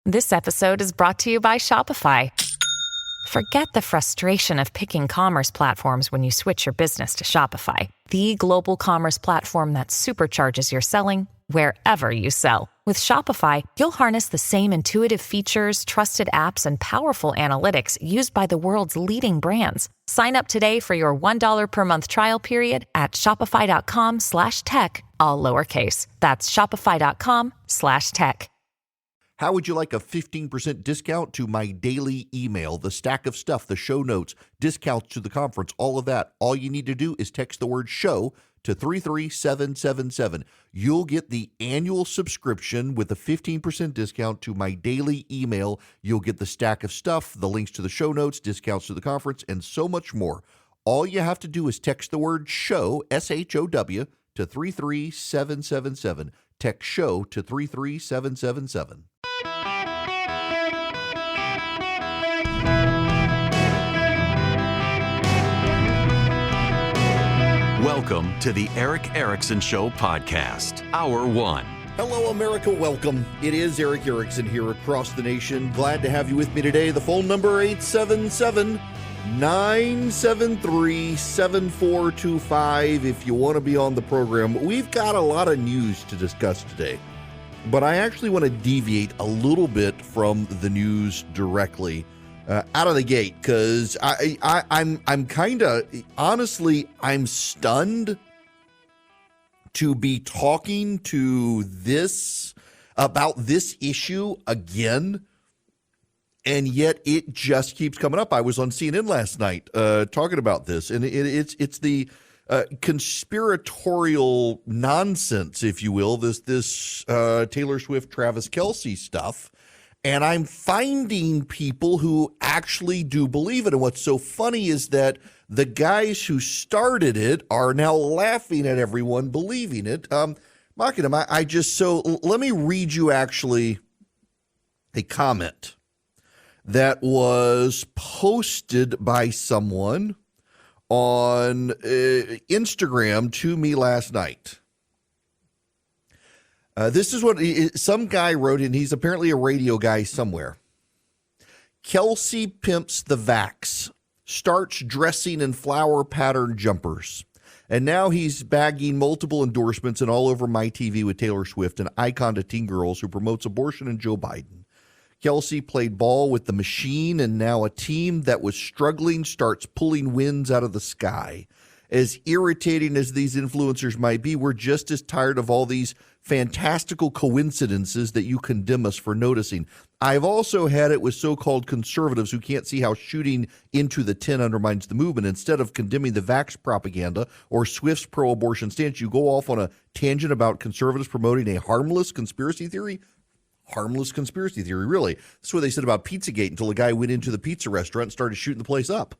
This episode is brought to you by Shopify. Forget the frustration of picking commerce platforms when you switch your business to Shopify, the global commerce platform that supercharges your selling wherever you sell. With Shopify, you'll harness the same intuitive features, trusted apps, and powerful analytics used by the world's leading brands. Sign up today for your $1 per month trial period at shopify.com/tech, all lowercase. That's shopify.com/tech. How would you like a 15% discount to my daily email, the stack of stuff, the show notes, discounts to the conference, all of that? All you need to do is text the word show to 33777. You'll get the annual subscription with a 15% discount to my daily email. You'll get the stack of stuff, the links to the show notes, discounts to the conference, and so much more. All you have to do is text the word show, SHOW, to 33777. Text show to 33777. Welcome to the Eric Erickson Show podcast, Hour 1. Hello, America. Welcome. It is Eric Erickson here across the nation. Glad to have you with me today. The phone number 877-973-7425 if you want to be on the program. We've got a lot of news to discuss today, but I actually want to deviate a little bit from the news directly out of the gate, because I'm kind of, honestly, I'm stunned to be talking to this about this issue again, and yet it just keeps coming up. I was on CNN last night talking about this, and it's the conspiratorial nonsense, if you will, this Taylor Swift, Travis Kelce stuff. And I'm finding people who actually do believe it. And what's so funny is that the guys who started it are now laughing at everyone believing it, mocking them. So let me read you actually a comment that was posted by someone on Instagram to me last night. This is what some guy wrote, and he's apparently a radio guy somewhere. Kelce pimps the vax, starts dressing in flower pattern jumpers, and now he's bagging multiple endorsements and all over my TV with Taylor Swift, an icon to teen girls who promotes abortion and Joe Biden. Kelce played ball with the machine, and now a team that was struggling starts pulling wins out of the sky. As irritating as these influencers might be, we're just as tired of all these fantastical coincidences that you condemn us for noticing. I've also had it with so-called conservatives who can't see how shooting into the 10 undermines the movement. Instead of condemning the vax propaganda or Swift's pro-abortion stance, you go off on a tangent about conservatives promoting a harmless conspiracy theory. Harmless conspiracy theory, really. That's what they said about Pizzagate until a guy went into the pizza restaurant and started shooting the place up.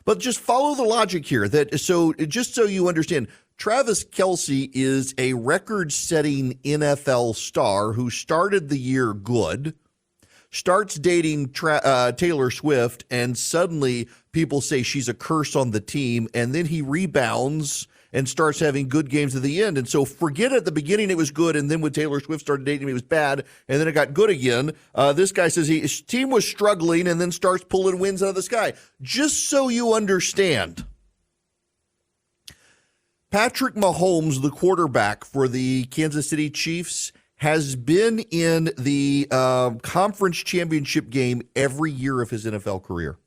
But just follow the logic here. Just so you understand, Travis Kelce is a record-setting NFL star who started the year good, starts dating Taylor Swift, and suddenly people say she's a curse on the team, and then he rebounds and starts having good games at the end. And so forget at the beginning it was good, and then when Taylor Swift started dating him, it was bad, and then it got good again. This guy says his team was struggling and then starts pulling wins out of the sky. Just so you understand, Patrick Mahomes, the quarterback for the Kansas City Chiefs, has been in the conference championship game every year of his NFL career.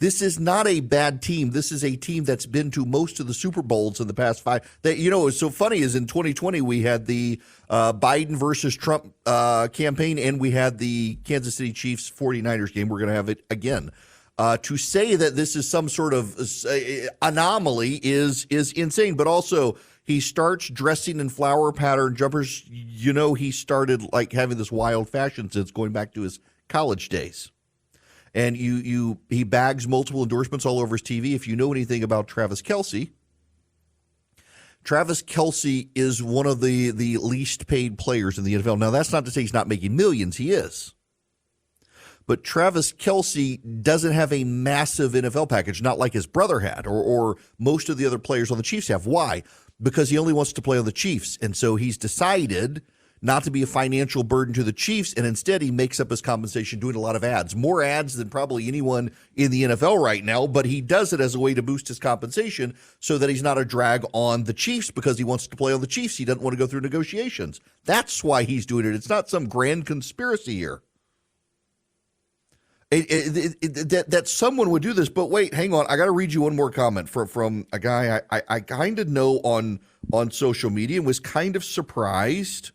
This is not a bad team. This is a team that's been to most of the Super Bowls in the past 5. What's so funny is in 2020, we had the Biden versus Trump campaign, and we had the Kansas City Chiefs 49ers game. We're going to have it again. To say that this is some sort of anomaly is insane. But also, he starts dressing in flower pattern jumpers. He started like having this wild fashion sense going back to his college days. And he bags multiple endorsements all over his TV. If you know anything about Travis Kelce is one of the least paid players in the NFL. Now, that's not to say he's not making millions. He is. But Travis Kelce doesn't have a massive NFL package, not like his brother had or most of the other players on the Chiefs have. Why? Because he only wants to play on the Chiefs. And so he's decided not to be a financial burden to the Chiefs, and instead he makes up his compensation doing a lot of ads, more ads than probably anyone in the NFL right now, but he does it as a way to boost his compensation so that he's not a drag on the Chiefs because he wants to play on the Chiefs. He doesn't want to go through negotiations. That's why he's doing it. It's not some grand conspiracy here. That someone would do this, but wait, hang on. I got to read you one more comment from a guy I kind of know on social media and was kind of surprised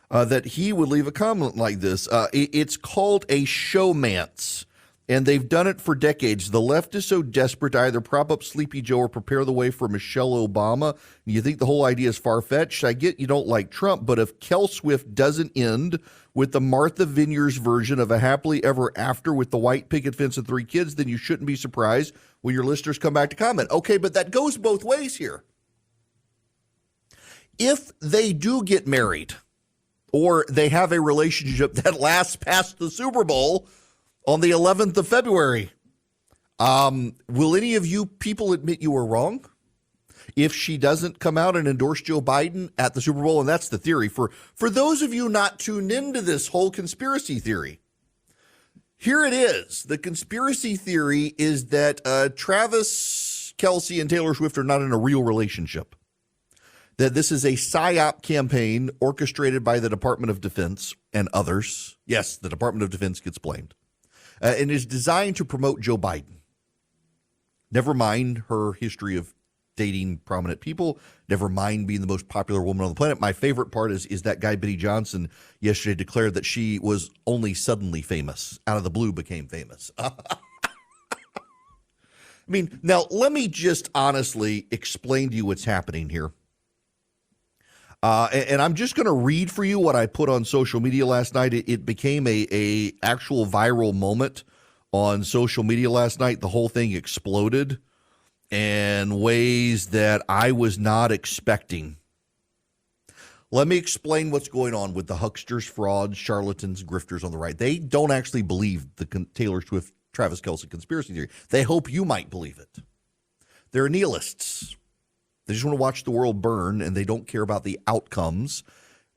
that he would leave a comment like this. It's called a showmance, and they've done it for decades. The left is so desperate to either prop up Sleepy Joe or prepare the way for Michelle Obama. You think the whole idea is far-fetched? I get you don't like Trump, but if Kel Swift doesn't end with the Martha Vineyards version of a happily ever after with the white picket fence and 3 kids, then you shouldn't be surprised when your listeners come back to comment. Okay, but that goes both ways here. If they do get married or they have a relationship that lasts past the Super Bowl on the 11th of February, will any of you people admit you were wrong? If she doesn't come out and endorse Joe Biden at the Super Bowl, and that's the theory. For those of you not tuned into this whole conspiracy theory, here it is. The conspiracy theory is that Travis Kelce and Taylor Swift are not in a real relationship. That this is a PSYOP campaign orchestrated by the Department of Defense and others. Yes, the Department of Defense gets blamed. And is designed to promote Joe Biden. Never mind her history of dating prominent people. Never mind being the most popular woman on the planet. My favorite part is that guy, Benny Johnson, yesterday declared that she was only suddenly famous. Out of the blue became famous. I mean, now let me just honestly explain to you what's happening here. And I'm just going to read for you what I put on social media last night. It became a actual viral moment on social media last night. The whole thing exploded in ways that I was not expecting. Let me explain what's going on with the hucksters, frauds, charlatans, grifters on the right. They don't actually believe the Taylor Swift, Travis Kelce conspiracy theory. They hope you might believe it. They're nihilists. They just want to watch the world burn, and they don't care about the outcomes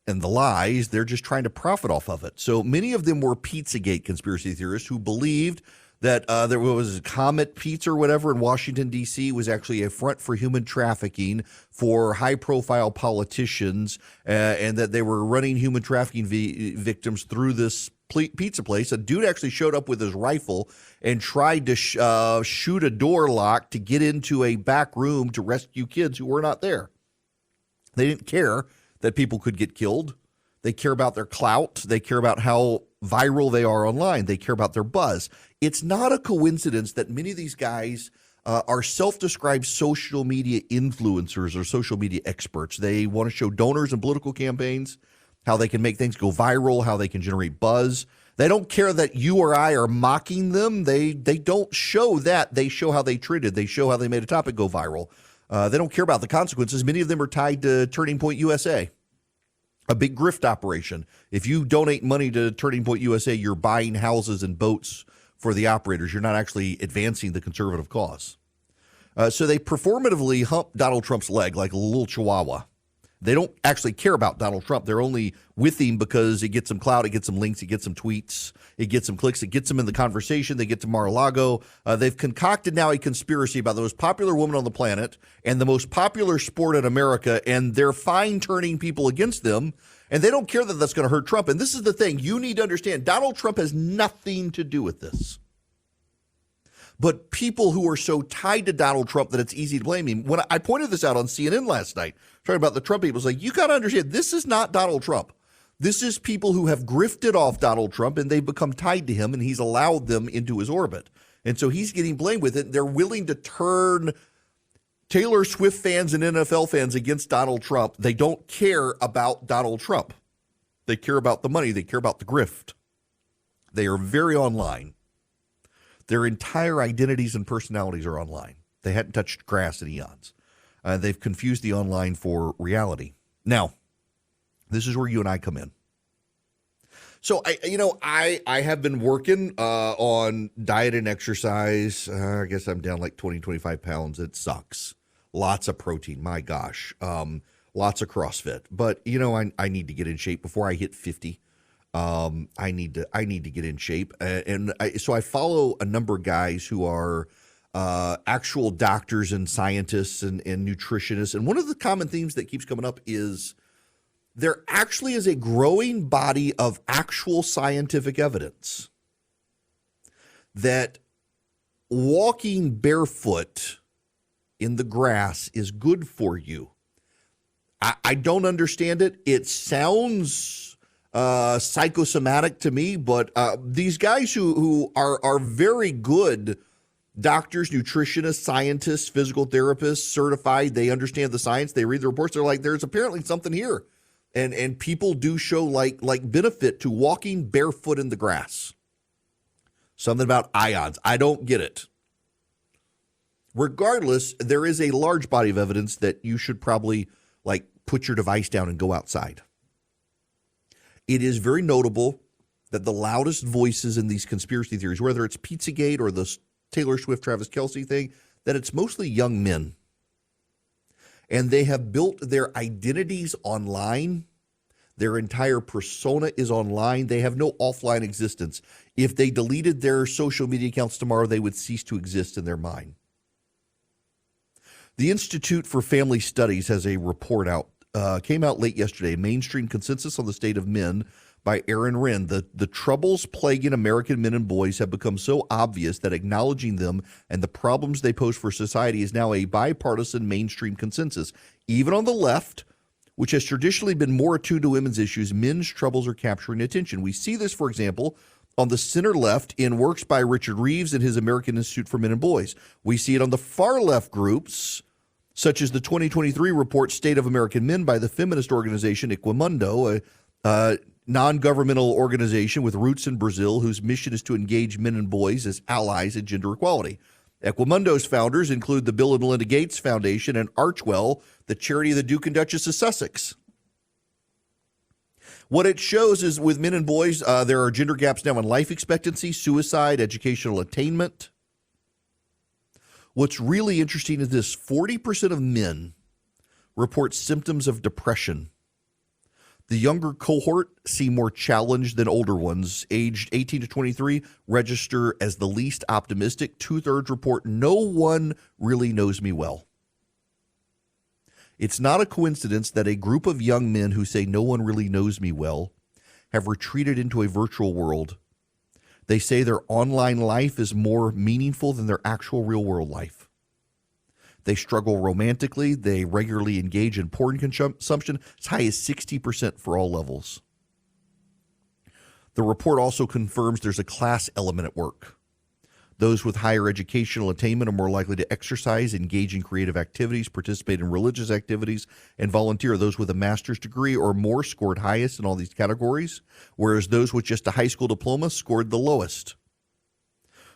and the lies. They're just trying to profit off of it. So many of them were Pizzagate conspiracy theorists who believed that there was a Comet Pizza or whatever in Washington, D.C. was actually a front for human trafficking for high-profile politicians, and that they were running human trafficking victims through this pizza place. A dude actually showed up with his rifle and tried to shoot a door lock to get into a back room to rescue kids who were not there. They didn't care that people could get killed. They care about their clout. They care about how viral they are online. They care about their buzz. It's not a coincidence that many of these guys are self-described social media influencers or social media experts. They want to show donors and political campaigns how they can make things go viral, how they can generate buzz. They don't care that you or I are mocking them. They don't show that. They show how they treated. They show how they made a topic go viral. They don't care about the consequences. Many of them are tied to Turning Point USA, a big grift operation. If you donate money to Turning Point USA, you're buying houses and boats for the operators. You're not actually advancing the conservative cause. So they performatively hump Donald Trump's leg like a little chihuahua. They don't actually care about Donald Trump. They're only with him because it gets them clout, it gets them links, it gets them tweets, it gets them clicks, it gets them in the conversation. They get to Mar-a-Lago. They've concocted now a conspiracy about the most popular woman on the planet and the most popular sport in America, and they're fine turning people against them, and they don't care that that's going to hurt Trump. And this is the thing. You need to understand, Donald Trump has nothing to do with this. But people who are so tied to Donald Trump that it's easy to blame him. When I pointed this out on CNN last night, talking about the Trump people, it's like, you got to understand, this is not Donald Trump. This is people who have grifted off Donald Trump, and they've become tied to him, and he's allowed them into his orbit. And so he's getting blamed with it. They're willing to turn Taylor Swift fans and NFL fans against Donald Trump. They don't care about Donald Trump. They care about the money. They care about the grift. They are very online. Their entire identities and personalities are online. They hadn't touched grass in eons. They've confused the online for reality. Now, this is where you and I come in. So, I have been working on diet and exercise. I guess I'm down like 20, 25 pounds. It sucks. Lots of protein. My gosh. lots of CrossFit. But, I need to get in shape before I hit 50. I need to get in shape. So I follow a number of guys who are actual doctors and scientists and nutritionists. And one of the common themes that keeps coming up is there actually is a growing body of actual scientific evidence that walking barefoot in the grass is good for you. I don't understand it. It sounds psychosomatic to me, but these guys who are very good doctors, nutritionists, scientists, physical therapists, certified, they understand the science, they read the reports, they're like, there's apparently something here. And people do show like benefit to walking barefoot in the grass. Something about ions. I don't get it. Regardless, there is a large body of evidence that you should probably put your device down and go outside. It is very notable that the loudest voices in these conspiracy theories, whether it's Pizzagate or the Taylor Swift, Travis Kelce thing, that it's mostly young men. And they have built their identities online. Their entire persona is online. They have no offline existence. If they deleted their social media accounts tomorrow, they would cease to exist in their mind. The Institute for Family Studies has a report out, came out late yesterday, Mainstream Consensus on the State of Men by Aaron Wren. The troubles plaguing American men and boys have become so obvious that acknowledging them and the problems they pose for society is now a bipartisan mainstream consensus. Even on the left, which has traditionally been more attuned to women's issues, men's troubles are capturing attention. We see this, for example, on the center left in works by Richard Reeves and his American Institute for Men and Boys. We see it on the far left groups, such as the 2023 report State of American Men by the feminist organization Equimundo, a non-governmental organization with roots in Brazil whose mission is to engage men and boys as allies in gender equality. Equimundo's founders include the Bill and Melinda Gates Foundation and Archwell, the charity of the Duke and Duchess of Sussex. What it shows is with men and boys, there are gender gaps now in life expectancy, suicide, educational attainment. What's really interesting is this: 40% of men report symptoms of depression. The younger cohort see more challenged than older ones. Aged 18 to 23 register as the least optimistic. 2/3 report no one really knows me well. It's not a coincidence that a group of young men who say no one really knows me well have retreated into a virtual world. They say their online life is more meaningful than their actual real world life. They struggle romantically. They regularly engage in porn consumption, as high as 60% for all levels. The report also confirms there's a class element at work. Those with higher educational attainment are more likely to exercise, engage in creative activities, participate in religious activities, and volunteer. Those with a master's degree or more scored highest in all these categories, whereas those with just a high school diploma scored the lowest.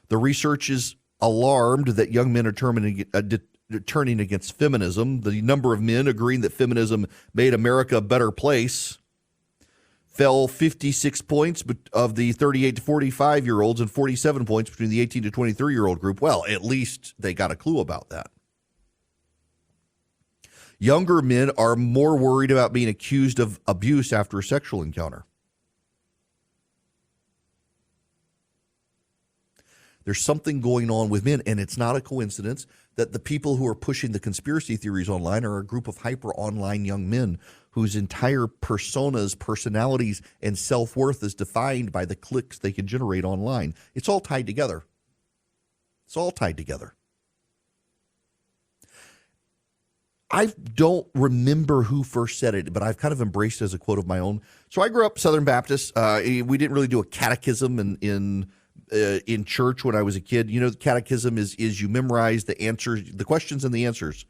The research is alarmed that young men are turning against feminism. The number of men agreeing that feminism made America a better place fell 56 points of the 38 to 45-year-olds and 47 points between the 18 to 23-year-old group. Well, at least they got a clue about that. Younger men are more worried about being accused of abuse after a sexual encounter. There's something going on with men, and it's not a coincidence that the people who are pushing the conspiracy theories online are a group of hyper-online young men whose entire personas, personalities, and self-worth is defined by the clicks they can generate online. It's all tied together. It's all tied together. I don't remember who first said it, but I've kind of embraced it as a quote of my own. So I grew up Southern Baptist. We didn't really do a catechism in church when I was a kid. You know, the catechism is you memorize the answers, the questions and the answers.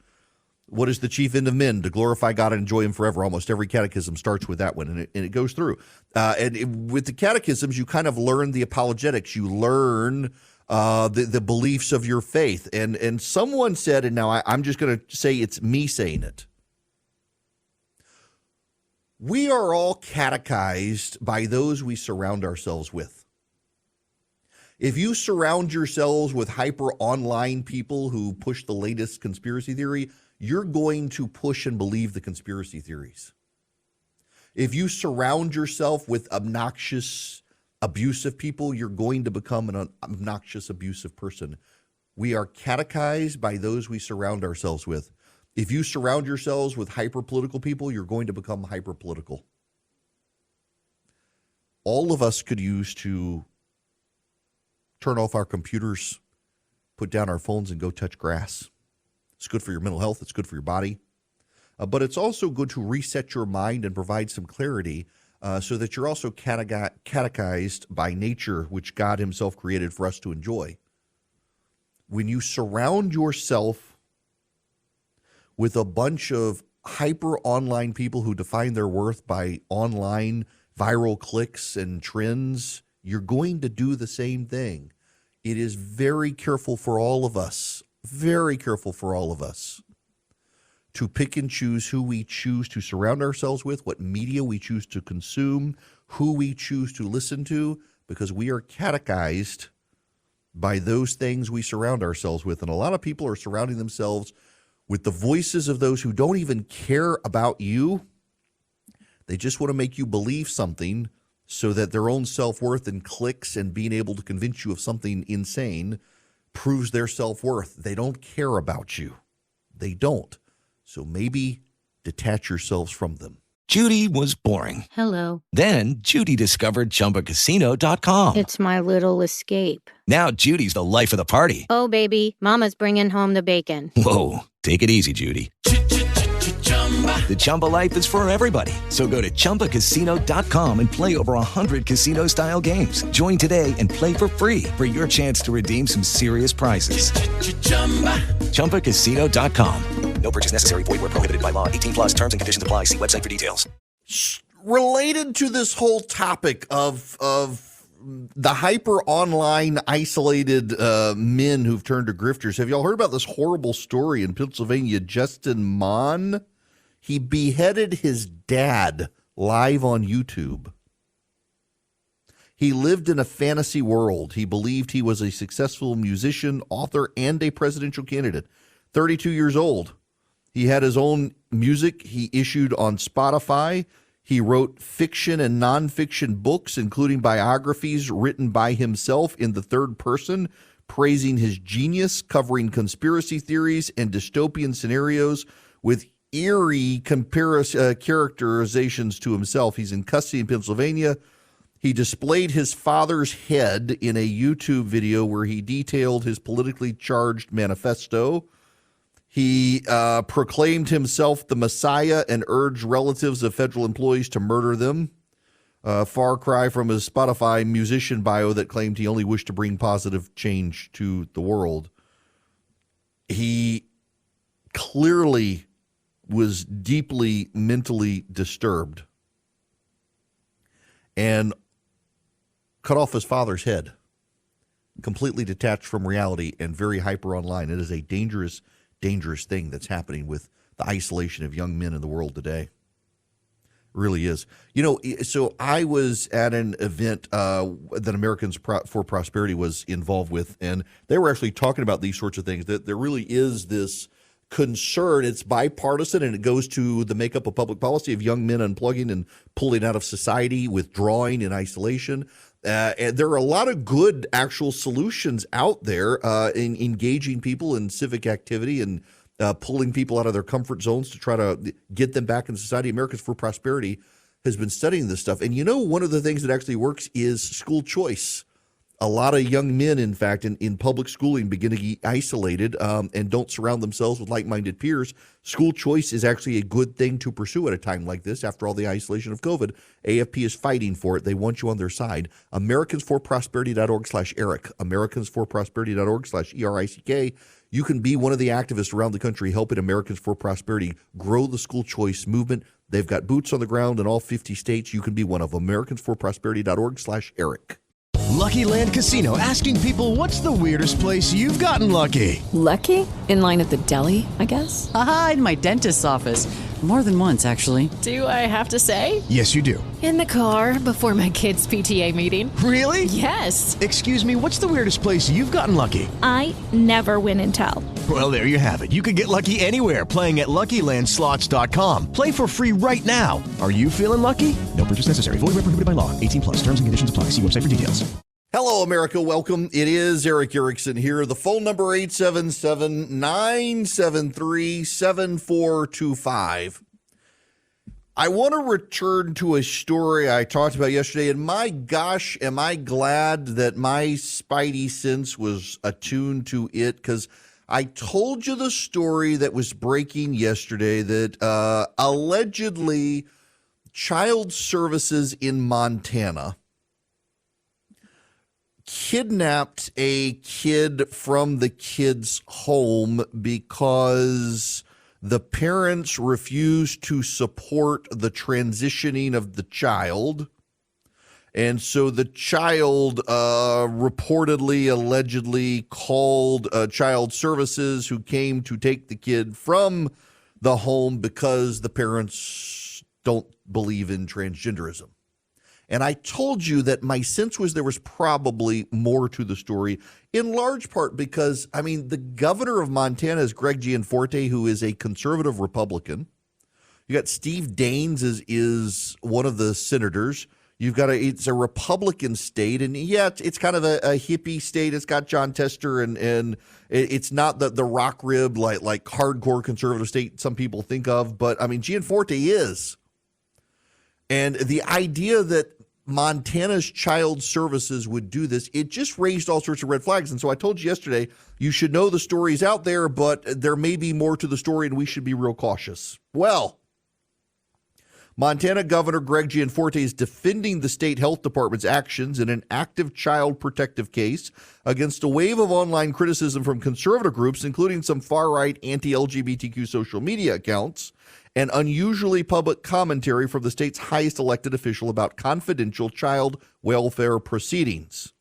What is the chief end of men? To glorify God and enjoy him forever. Almost every catechism starts with that one, and it goes through. With the catechisms, you kind of learn the apologetics. You learn the beliefs of your faith. And someone said, and now I'm just going to say it's me saying it, we are all catechized by those we surround ourselves with. If you surround yourselves with hyper online people who push the latest conspiracy theory, you're going to push and believe the conspiracy theories. If you surround yourself with obnoxious, abusive people, you're going to become an obnoxious, abusive person. We are catechized by those we surround ourselves with. If you surround yourselves with hyper-political people, you're going to become hyper-political. All of us could use to turn off our computers, put down our phones, and go touch grass. It's good for your mental health. It's good for your body. But it's also good to reset your mind and provide some clarity so that you're also catechized by nature, which God himself created for us to enjoy. When you surround yourself with a bunch of hyper online people who define their worth by online viral clicks and trends, you're going to do the same thing. It is very careful for all of us, to pick and choose who we choose to surround ourselves with, what media we choose to consume, who we choose to listen to, because we are catechized by those things we surround ourselves with. And a lot of people are surrounding themselves with the voices of those who don't even care about you. They just want to make you believe something so that their own self-worth and clicks and being able to convince you of something insane proves their self-worth. They don't care about you. They don't. So maybe detach yourselves from them. Judy was boring. Hello. Then Judy discovered ChumbaCasino.com. It's my little escape. Now Judy's the life of the party. Oh, baby, mama's bringing home the bacon. Whoa, take it easy, Judy. The Chumba life is for everybody. So go to ChumbaCasino.com and play over 100 casino-style games. Join today and play for free for your chance to redeem some serious prizes. ChumbaCasino.com. No purchase necessary. Void where prohibited by law. 18+ terms and conditions apply. See website for details. Related to this whole topic of the hyper online isolated men who've turned to grifters, have y'all heard about this horrible story in Pennsylvania? Justin Mon, he beheaded his dad live on YouTube. He lived in a fantasy world. He believed he was a successful musician, author, and a presidential candidate. 32 years old. He had his own music he issued on Spotify. He wrote fiction and nonfiction books, including biographies written by himself in the third person, praising his genius, covering conspiracy theories and dystopian scenarios with eerie characterizations to himself. He's in custody in Pennsylvania. He displayed his father's head in a YouTube video where he detailed his politically charged manifesto. He proclaimed himself the Messiah and urged relatives of federal employees to murder them. Far cry from his Spotify musician bio that claimed he only wished to bring positive change to the world. He clearly was deeply mentally disturbed and cut off his father's head, completely detached from reality and very hyper online. It is a dangerous thing that's happening with the isolation of young men in the world today. It really is. You know, so I was at an event that Americans for Prosperity was involved with, and they were actually talking about these sorts of things, that there really is this concern. It's bipartisan, and it goes to the makeup of public policy of young men unplugging and pulling out of society, withdrawing in isolation. And there are a lot of good actual solutions out there in engaging people in civic activity and pulling people out of their comfort zones to try to get them back in society. Americans for Prosperity has been studying this stuff. And you know, one of the things that actually works is school choice. A lot of young men, in fact, in public schooling begin to get isolated and don't surround themselves with like-minded peers. School choice is actually a good thing to pursue at a time like this. After all the isolation of COVID, AFP is fighting for it. They want you on their side. AmericansForProsperity.org/Eric. AmericansForProsperity.org/ERICK. You can be one of the activists around the country helping Americans for Prosperity grow the school choice movement. They've got boots on the ground in all 50 states. You can be one of AmericansForProsperity.org/Eric. Lucky Land Casino, asking people, what's the weirdest place you've gotten lucky? Lucky? In line at the deli, I guess? Aha, in my dentist's office. More than once, actually. Do I have to say? Yes, you do. In the car before my kids' PTA meeting. Really? Yes. Excuse me, what's the weirdest place you've gotten lucky? I never win and tell. Well, there you have it. You can get lucky anywhere, playing at LuckyLandSlots.com. Play for free right now. Are you feeling lucky? No purchase necessary. Void where prohibited by law. 18 plus. Terms and conditions apply. See website for details. Hello, America. Welcome. It is Eric Erickson here. The phone number 877-973-7425. I want to return to a story I talked about yesterday, and my gosh, am I glad that my spidey sense was attuned to it, because I told you the story that was breaking yesterday that allegedly child services in Montana kidnapped a kid from the kid's home because the parents refused to support the transitioning of the child. And so the child reportedly, allegedly called child services, who came to take the kid from the home because the parents don't believe in transgenderism. And I told you that my sense was there was probably more to the story, in large part because, I mean, the governor of Montana is Greg Gianforte, who is a conservative Republican. You got Steve Daines is one of the senators. You've got it's a Republican state, and yeah, it's kind of a hippie state. It's got John Tester, and it's not the rock rib like hardcore conservative state some people think of, but I mean, Gianforte is. And the idea that Montana's child services would do this, it just raised all sorts of red flags. And so I told you yesterday, you should know the story's out there, but there may be more to the story, and we should be real cautious. Well, Montana Governor Greg Gianforte is defending the state health department's actions in an active child protective case against a wave of online criticism from conservative groups, including some far-right anti-LGBTQ social media accounts, and unusually public commentary from the state's highest elected official about confidential child welfare proceedings.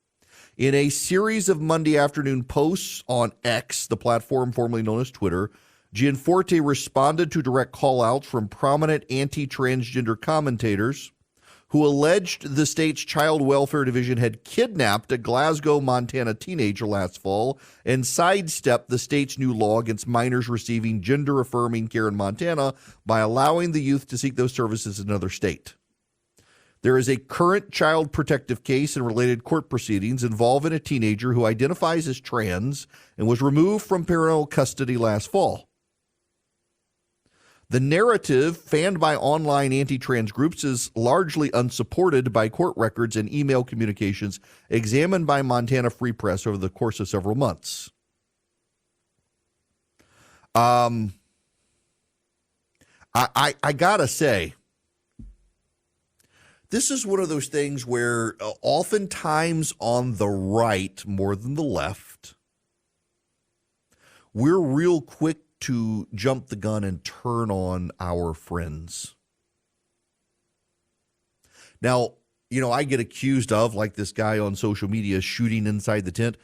In a series of Monday afternoon posts on X, the platform formerly known as Twitter, Gianforte responded to direct call-outs from prominent anti-transgender commentators who alleged the state's child welfare division had kidnapped a Glasgow, Montana teenager last fall and sidestepped the state's new law against minors receiving gender-affirming care in Montana by allowing the youth to seek those services in another state. There is a current child protective case and related court proceedings involving a teenager who identifies as trans and was removed from parental custody last fall. The narrative, fanned by online anti-trans groups, is largely unsupported by court records and email communications examined by Montana Free Press over the course of several months. I gotta say, this is one of those things where oftentimes on the right more than the left, we're real quick to jump the gun and turn on our friends. Now, you know, I get accused of, like this guy on social media, shooting inside the tent.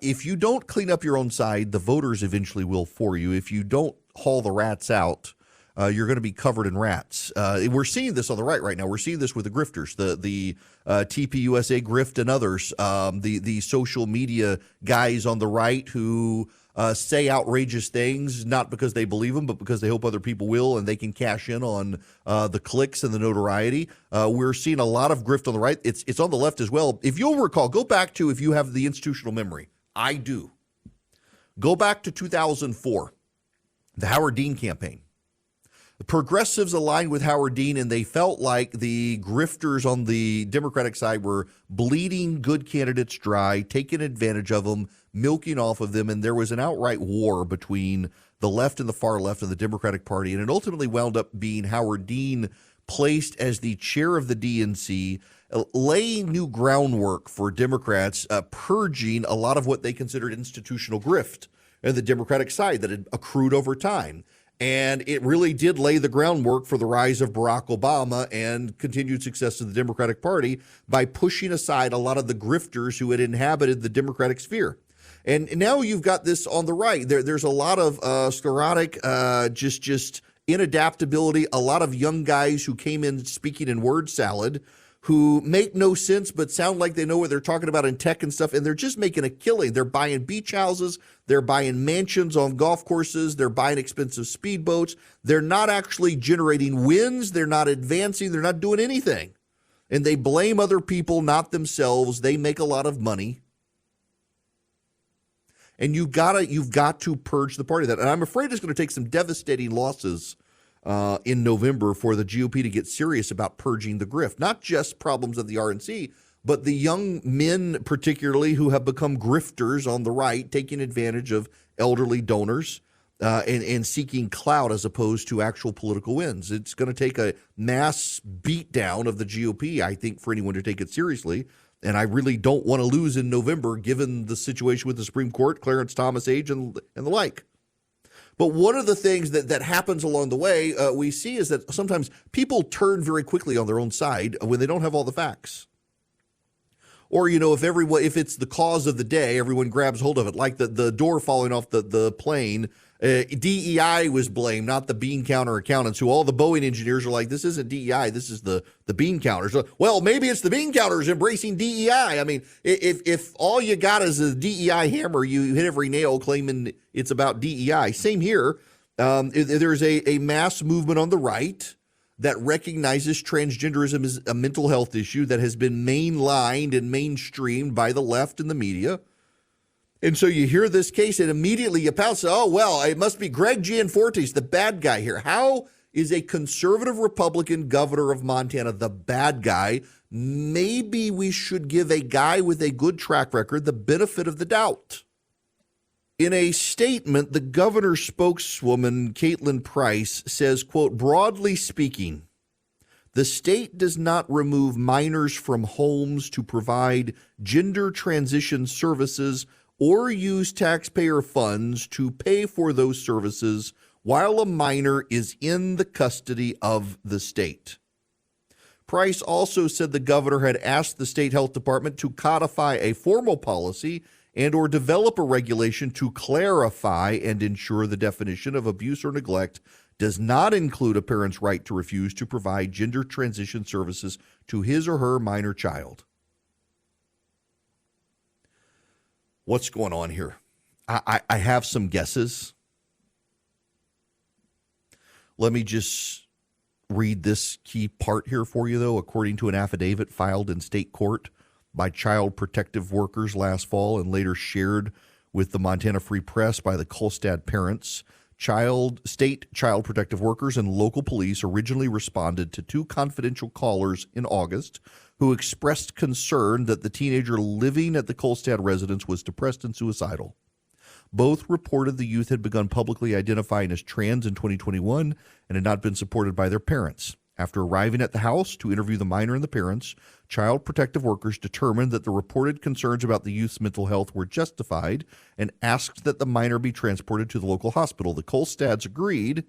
If you don't clean up your own side, the voters eventually will for you. If you don't haul the rats out, you're going to be covered in rats. We're seeing this on the right now. We're seeing this with the grifters, the TPUSA grift and others, the social media guys on the right who say outrageous things, not because they believe them, but because they hope other people will, and they can cash in on the clicks and the notoriety. We're seeing a lot of grift on the right. It's on the left as well. If you'll recall, go back to, if you have the institutional memory, I do. Go back to 2004, the Howard Dean campaign. The progressives aligned with Howard Dean, and they felt like the grifters on the Democratic side were bleeding good candidates dry, taking advantage of them, milking off of them, and there was an outright war between the left and the far left of the Democratic Party, and it ultimately wound up being Howard Dean placed as the chair of the DNC, laying new groundwork for Democrats, purging a lot of what they considered institutional grift on the Democratic side that had accrued over time. And it really did lay the groundwork for the rise of Barack Obama and continued success of the Democratic Party by pushing aside a lot of the grifters who had inhabited the Democratic sphere. And now you've got this on the right. There's a lot of sclerotic, just inadaptability, a lot of young guys who came in speaking in word salad, who make no sense but sound like they know what they're talking about in tech and stuff, and they're just making a killing. They're buying beach houses, they're buying mansions on golf courses, they're buying expensive speedboats. They're not actually generating wins, they're not advancing, they're not doing anything. And they blame other people, not themselves. They make a lot of money. And you've got to purge the party of that. And I'm afraid it's going to take some devastating losses in November for the GOP to get serious about purging the grift. Not just problems of the RNC, but the young men particularly who have become grifters on the right, taking advantage of elderly donors and seeking clout as opposed to actual political wins. It's going to take a mass beatdown of the GOP, I think, for anyone to take it seriously. And I really don't want to lose in November, given the situation with the Supreme Court, Clarence Thomas age, and the like. But one of the things that happens along the way we see is that sometimes people turn very quickly on their own side when they don't have all the facts. Or, if it's the cause of the day, everyone grabs hold of it, like the door falling off the plane. DEI was blamed, not the bean counter accountants, who all the Boeing engineers are like, this isn't DEI, this is the bean counters. Well, maybe it's the bean counters embracing DEI. I mean, if all you got is a DEI hammer, you hit every nail claiming it's about DEI. Same here. There's a mass movement on the right that recognizes transgenderism as a mental health issue that has been mainlined and mainstreamed by the left and the media. And so you hear this case and immediately you pounce, oh, well, it must be Greg Gianfortes, the bad guy here. How is a conservative Republican governor of Montana the bad guy? Maybe we should give a guy with a good track record the benefit of the doubt. In a statement, the governor's spokeswoman, Caitlin Price, says, quote, broadly speaking, the state does not remove minors from homes to provide gender transition services or use taxpayer funds to pay for those services while a minor is in the custody of the state. Price also said the governor had asked the state health department to codify a formal policy and or develop a regulation to clarify and ensure the definition of abuse or neglect does not include a parent's right to refuse to provide gender transition services to his or her minor child. What's going on here? I have some guesses. Let me just read this key part here for you, though. According to an affidavit filed in state court by child protective workers last fall and later shared with the Montana Free Press by the Kolstad parents, state child protective workers and local police originally responded to two confidential callers in August who expressed concern that the teenager living at the Kolstad residence was depressed and suicidal. Both reported the youth had begun publicly identifying as trans in 2021 and had not been supported by their parents. After arriving at the house to interview the minor and the parents, child protective workers determined that the reported concerns about the youth's mental health were justified and asked that the minor be transported to the local hospital. The Kolstads agreed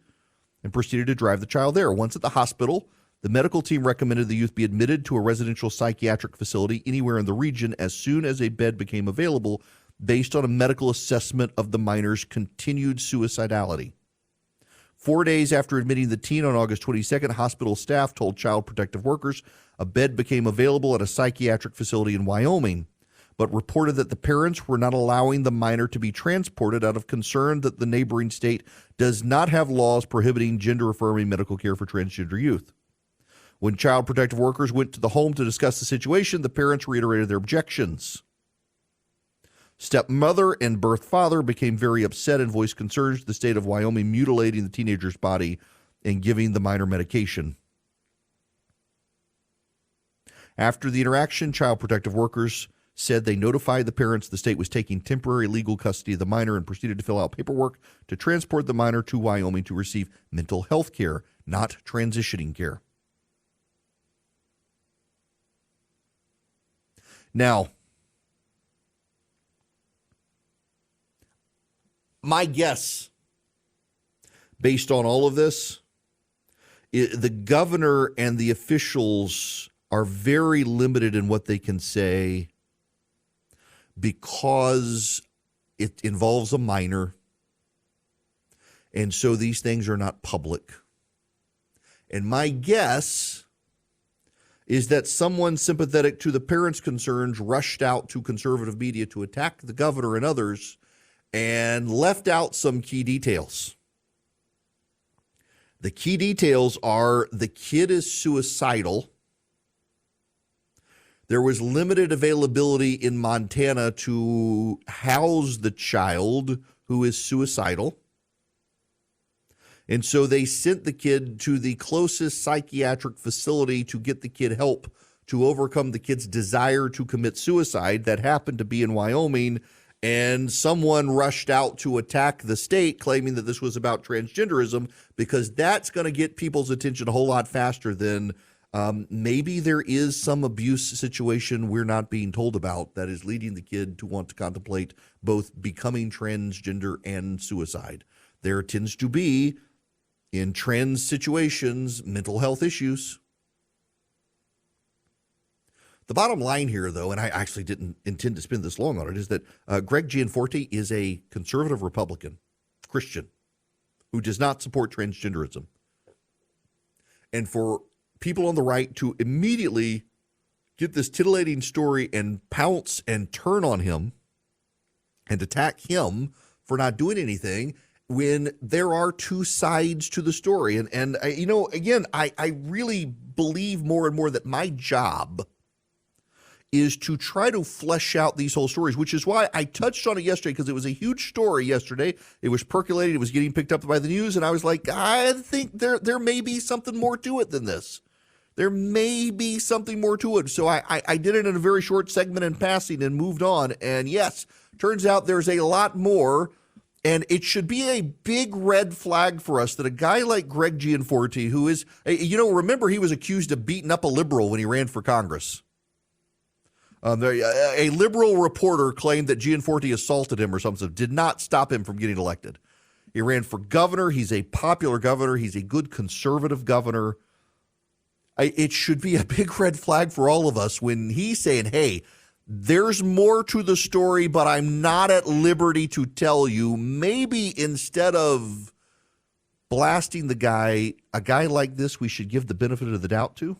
and proceeded to drive the child there. Once at the hospital, the medical team recommended the youth be admitted to a residential psychiatric facility anywhere in the region as soon as a bed became available based on a medical assessment of the minor's continued suicidality. 4 days after admitting the teen on August 22nd, hospital staff told child protective workers a bed became available at a psychiatric facility in Wyoming, but reported that the parents were not allowing the minor to be transported out of concern that the neighboring state does not have laws prohibiting gender-affirming medical care for transgender youth. When child protective workers went to the home to discuss the situation, the parents reiterated their objections. Stepmother and birth father became very upset and voiced concerns to the state of Wyoming mutilating the teenager's body and giving the minor medication. After the interaction, child protective workers said they notified the parents the state was taking temporary legal custody of the minor and proceeded to fill out paperwork to transport the minor to Wyoming to receive mental health care, not transitioning care. Now, my guess, based on all of this, the governor and the officials are very limited in what they can say because it involves a minor, and so these things are not public. And my guess is that someone sympathetic to the parents' concerns rushed out to conservative media to attack the governor and others and left out some key details. The key details are the kid is suicidal. There was limited availability in Montana to house the child who is suicidal. And so they sent the kid to the closest psychiatric facility to get the kid help to overcome the kid's desire to commit suicide. That happened to be in Wyoming. And someone rushed out to attack the state, claiming that this was about transgenderism, because that's going to get people's attention a whole lot faster than maybe there is some abuse situation we're not being told about that is leading the kid to want to contemplate both becoming transgender and suicide. There tends to be, in trans situations, mental health issues. The bottom line here, though, and I actually didn't intend to spend this long on it, is that Greg Gianforte is a conservative Republican Christian who does not support transgenderism. And for people on the right to immediately get this titillating story and pounce and turn on him and attack him for not doing anything when there are two sides to the story. And you know, again, I really believe more and more that my job is to try to flesh out these whole stories, which is why I touched on it yesterday, because it was a huge story yesterday. It was percolating. It was getting picked up by the news. And I was like, I think there may be something more to it than this. There may be something more to it. So I did it in a very short segment in passing and moved on. And yes, turns out there's a lot more. And it should be a big red flag for us that a guy like Greg Gianforte, who is, you know, remember he was accused of beating up a liberal when he ran for Congress. A liberal reporter claimed that Gianforte assaulted him or something, did not stop him from getting elected. He ran for governor. He's a popular governor. He's a good conservative governor. It should be a big red flag for all of us when he's saying, hey, there's more to the story, but I'm not at liberty to tell you. Maybe instead of blasting the guy, a guy like this, we should give the benefit of the doubt to.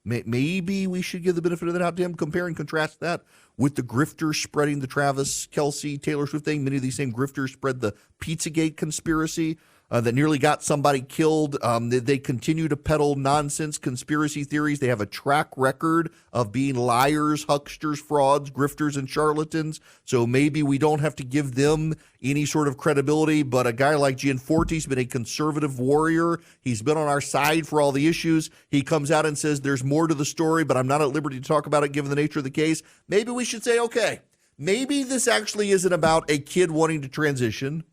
Maybe we should give the benefit of the doubt to him. Compare and contrast that with the grifters spreading the Travis Kelce, Taylor Swift thing. Many of these same grifters spread the Pizzagate conspiracy that nearly got somebody killed. They continue to peddle nonsense conspiracy theories. They have a track record of being liars, hucksters, frauds, grifters, and charlatans. So maybe we don't have to give them any sort of credibility. But a guy like Gianforte's been a conservative warrior. He's been on our side for all the issues. He comes out and says there's more to the story, but I'm not at liberty to talk about it given the nature of the case. Maybe we should say, okay, maybe this actually isn't about a kid wanting to transition.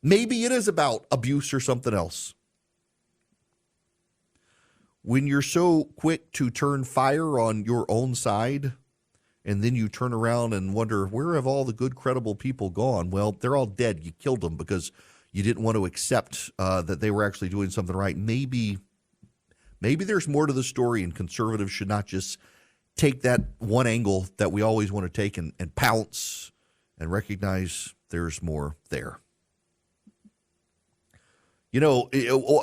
Maybe it is about abuse or something else. When you're so quick to turn fire on your own side, and then you turn around and wonder, where have all the good, credible people gone? Well, they're all dead. You killed them because you didn't want to accept that they were actually doing something right. Maybe there's more to the story, and conservatives should not just take that one angle that we always want to take and pounce and recognize there's more there. You know,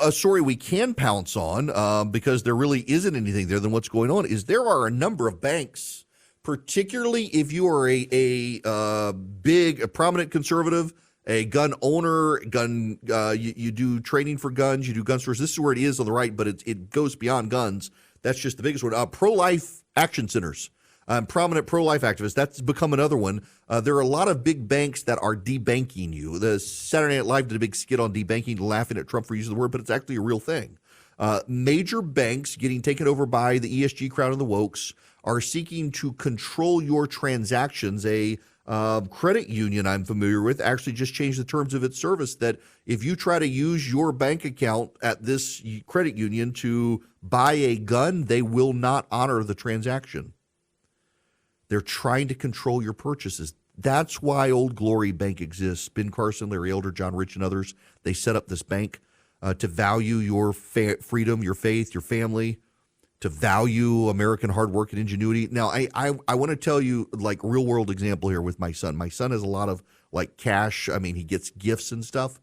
a story we can pounce on because there really isn't anything there than what's going on is there are a number of banks, particularly if you are a prominent conservative, a gun owner, you do training for guns, you do gun stores. This is where it is on the right, but it goes beyond guns. That's just the biggest one. Pro-life action centers. Prominent pro-life activists, that's become another one. There are a lot of big banks that are debanking you. The Saturday Night Live did a big skit on debanking, laughing at Trump for using the word, but it's actually a real thing. Major banks getting taken over by the ESG crowd and the wokes are seeking to control your transactions. A credit union I'm familiar with actually just changed the terms of its service that if you try to use your bank account at this credit union to buy a gun, they will not honor the transaction. They're trying to control your purchases. That's why Old Glory Bank exists. Ben Carson, Larry Elder, John Rich, and others, they set up this bank to value your freedom, your faith, your family, to value American hard work and ingenuity. Now, I want to tell you, like, real-world example here with my son. My son has a lot of, like, cash. I mean, he gets gifts and stuff.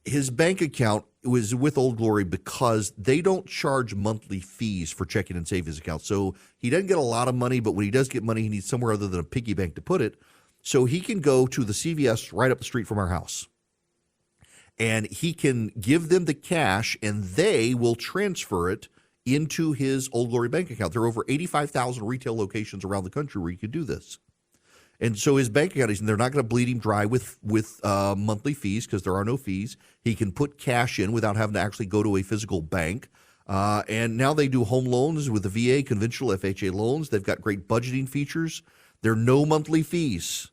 His bank account was with Old Glory because they don't charge monthly fees for checking and savings accounts. So he doesn't get a lot of money, but when he does get money, he needs somewhere other than a piggy bank to put it. So he can go to the CVS right up the street from our house. And he can give them the cash, and they will transfer it into his Old Glory bank account. There are over 85,000 retail locations around the country where you can do this. And so his bank account, they're not going to bleed him dry with monthly fees because there are no fees. He can put cash in without having to actually go to a physical bank. And now they do home loans with the VA, conventional FHA loans. They've got great budgeting features. There are no monthly fees.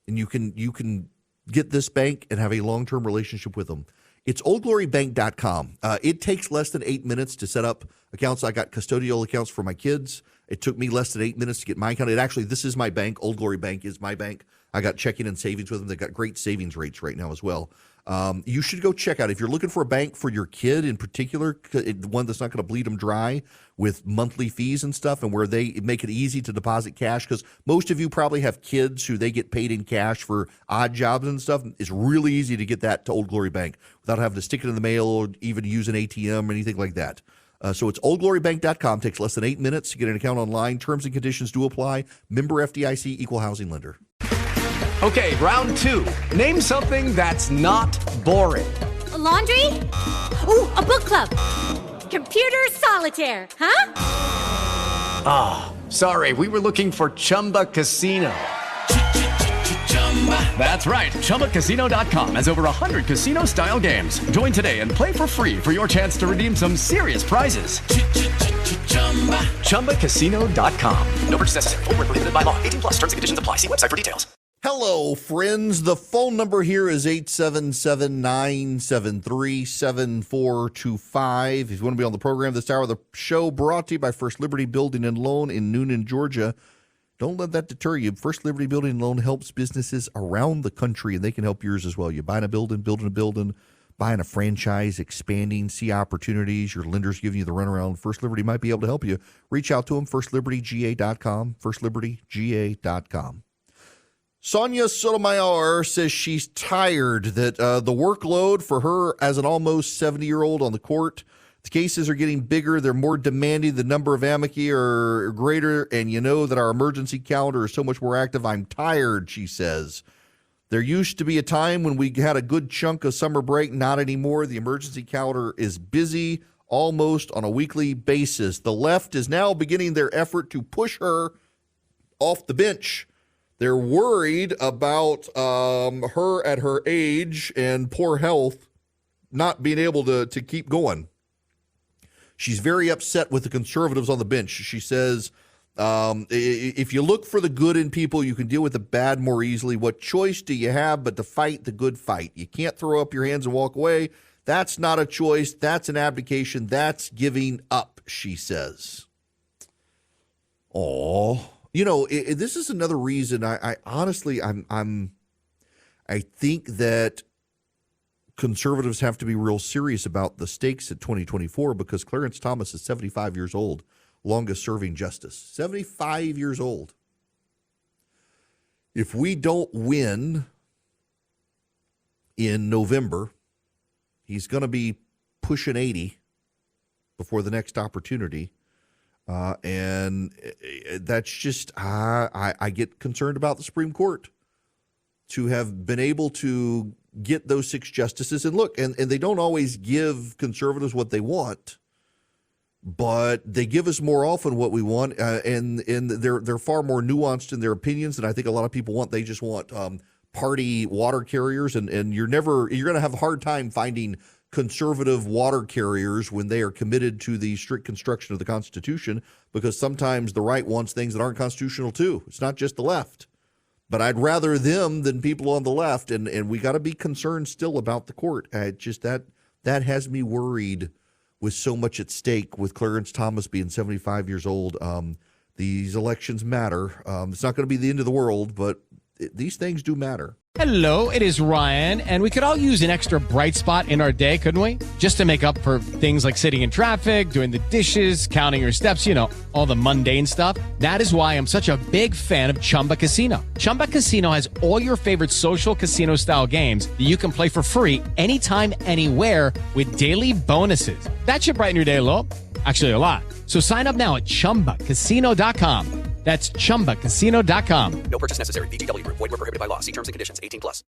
And you can get this bank and have a long-term relationship with them. It's oldglorybank.com. It takes less than 8 minutes to set up accounts. I got custodial accounts for my kids. It took me less than 8 minutes to get my account. This is my bank. Old Glory Bank is my bank. I got checking and savings with them. They've got great savings rates right now as well. You should go check out. If you're looking for a bank for your kid in particular, one that's not going to bleed them dry with monthly fees and stuff, and where they make it easy to deposit cash, because most of you probably have kids who they get paid in cash for odd jobs and stuff. It's really easy to get that to Old Glory Bank without having to stick it in the mail or even use an ATM or anything like that. So it's oldglorybank.com. Takes less than 8 minutes to get an account online. Terms and conditions do apply. Member FDIC, equal housing lender. Okay, round two. Name something that's not boring. A laundry? Ooh, a book club. Computer solitaire, huh? Ah, sorry, we were looking for Chumba Casino. That's right, ChumbaCasino.com has over 100 casino-style games. Join today and play for free for your chance to redeem some serious prizes. ChumbaCasino.com. No purchase necessary. Void where prohibited by law. 18+ terms and conditions apply. See website for details. Hello, friends. The phone number here is 877-973-7425. If you want to be on the program this hour of the show, brought to you by First Liberty Building and Loan in Noonan, Georgia. Don't let that deter you. First Liberty Building and Loan helps businesses around the country, and they can help yours as well. You're buying a building, buying a franchise, expanding, see opportunities. Your lender's giving you the runaround. First Liberty might be able to help you. Reach out to them, firstlibertyga.com, firstlibertyga.com. Sonia Sotomayor says she's tired that the workload for her as an almost 70-year-old on the court, the cases are getting bigger. They're more demanding. The number of amici are greater. And you know that our emergency calendar is so much more active. I'm tired, she says. There used to be a time when we had a good chunk of summer break. Not anymore. The emergency calendar is busy almost on a weekly basis. The left is now beginning their effort to push her off the bench. They're worried about her at her age and poor health not being able to keep going. She's very upset with the conservatives on the bench. She says, if you look for the good in people, you can deal with the bad more easily. What choice do you have but to fight the good fight? You can't throw up your hands and walk away. That's not a choice. That's an abdication. That's giving up, she says. Oh, you know, this is another reason I honestly, I think that conservatives have to be real serious about the stakes at 2024 because Clarence Thomas is 75 years old, longest serving justice. 75 years old. If we don't win in November, he's going to be pushing 80 before the next opportunity. And that's just, I get concerned about the Supreme Court to have been able to get those 6 justices. And look, and they don't always give conservatives what they want, but they give us more often what we want. And they're far more nuanced in their opinions than I think a lot of people want. They just want party water carriers. And you're going to have a hard time finding conservative water carriers when they are committed to the strict construction of the Constitution, because sometimes the right wants things that aren't constitutional too. It's not just the left. But I'd rather them than people on the left, and we got to be concerned still about the court. Just that has me worried with so much at stake with Clarence Thomas being 75 years old. These elections matter. It's not going to be the end of the world, but these things do matter. Hello, it is Ryan, and we could all use an extra bright spot in our day, couldn't we? Just to make up for things like sitting in traffic, doing the dishes, counting your steps, you know, all the mundane stuff. That is why I'm such a big fan of Chumba Casino. Chumba Casino has all your favorite social casino-style games that you can play for free anytime, anywhere with daily bonuses. That should brighten your day a little. Actually, a lot. So sign up now at ChumbaCasino.com. That's ChumbaCasino.com. No purchase necessary. VGW Group. Void where prohibited by law. See terms and conditions. 18+.